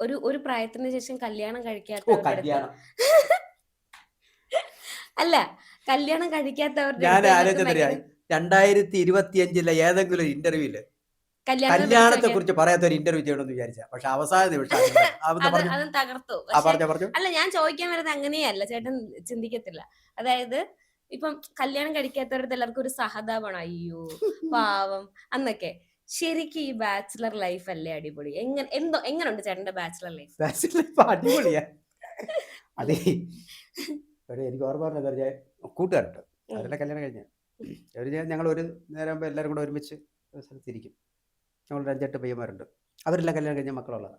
ഒരു പ്രായത്തിന് ശേഷം കല്യാണം കഴിക്കാത്തവരുടെ അടുത്ത് കല്യാണം അല്ല കല്യാണം കഴിക്കാത്തവരുടെ ഞാൻ അടുത്ത് എല്ലാവർക്കും ആലോചിച്ചറിയാം ഭയങ്കര 2025 ഏതെങ്കിലും ഒരു ഇന്റർവ്യൂല് കല്യാണത്തെ പറ്റി കല്യാണത്തെ ചോദിക്കാൻ കുറിച്ച് പറയാത്ത ഒരു ഇന്റർവ്യൂ ചെയ്യണമെന്ന് വിചാരിച്ച, പക്ഷെ അവസാന നിമിഷം പറഞ്ഞു. അതും തകർത്തു. ആ പക്ഷെ പറഞ്ഞു അല്ല ഞാൻ ചോദിക്കാൻ വരുന്നത് അങ്ങനെയല്ല, ചേട്ടൻ ചിന്തിക്കത്തില്ല. അതായത് ഇപ്പം കല്യാണം കഴിക്കാത്തവരുടെ എല്ലാവർക്കും ഒരു സഹതാപമാണ്, അയ്യോ പാവം എന്നൊക്കെ. ശരിക്കും ഈ ബാച്ചിലർ ലൈഫ് അല്ലേ അടിപൊളി? എങ്ങനെയുണ്ട് ചേട്ടന്റെ ബാച്ചിലർ ലൈഫ്? അടിപൊളിയാ. അതെ, എനിക്ക് ഓർമ്മ പറഞ്ഞ കൂട്ടുകാരുണ്ട്, അവരെല്ലാം കല്യാണം കഴിഞ്ഞ ഞങ്ങൾ ഒരു നേരം ആകുമ്പോൾ എല്ലാവരും കൂടെ ഒരുമിച്ച് ഒരു സ്ഥലത്തിരിക്കും. ഞങ്ങൾ 5-8 പയ്യന്മാരുണ്ട്, അവരെല്ലാം കല്യാണം കഴിഞ്ഞ മക്കളുള്ളതാണ്.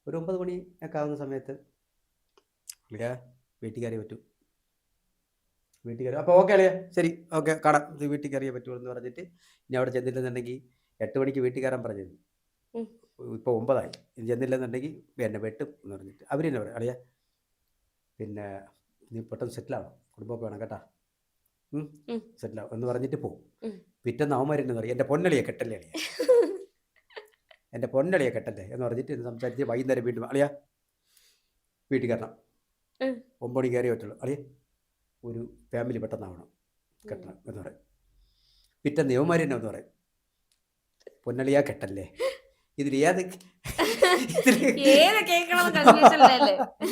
ഒരു 9 മണി ഒക്കെ ആവുന്ന സമയത്ത് വീട്ടിൽ കയറിയേ പറ്റൂ, വീട്ടിൽ കയറി അപ്പോൾ ഓക്കെ അല്ലേ, ശരി ഓക്കെ കാണാം, ഇത് വീട്ടിൽ കയറിയേ പറ്റുള്ളൂ എന്ന് പറഞ്ഞിട്ട് ഇനി അവിടെ ചെന്നില്ലെന്നുണ്ടെങ്കിൽ 8 മണിക്ക് വീട്ടിൽ കയറാൻ പറഞ്ഞത് ഇപ്പോൾ 9 ആയി, ഇനി ചെന്നില്ലെന്നുണ്ടെങ്കിൽ എന്നെ വെട്ടും എന്ന് പറഞ്ഞിട്ട് അവരെന്നെ പറയും, അളിയാ പിന്നെ നീ പെട്ടെന്ന് സെറ്റിലാവണം, കുടുംബമൊക്കെ വേണം കേട്ടാ, സെറ്റിലാവും എന്ന് പറഞ്ഞിട്ട് പോകും. പിറ്റേന്ന് അവന്മാരെന്ന് പറയും, എൻ്റെ പൊന്നളിയെ കെട്ടല്ലേ അളിയ, എൻ്റെ പൊന്നളിയെ കെട്ടല്ലേ എന്ന് പറഞ്ഞിട്ട് സംസാരിച്ച് വൈകുന്നേരം വീണ്ടും അളിയാ വീട്ടിൽ കയറണം, 9 മണി കയറിയേ പറ്റുള്ളൂ, അളിയ ഒരു ഫാമിലി പെട്ടെന്നാവണം കെട്ടണം എന്ന് പറയും. പിറ്റേന്ന് യവന്മാർ തന്നെ എന്ന് പറയും, പൊന്നളിയാ കെട്ടല്ലേ. ഇതിൽ ഏത് കേൾക്കണമെന്ന് കൺഫ്യൂഷൻ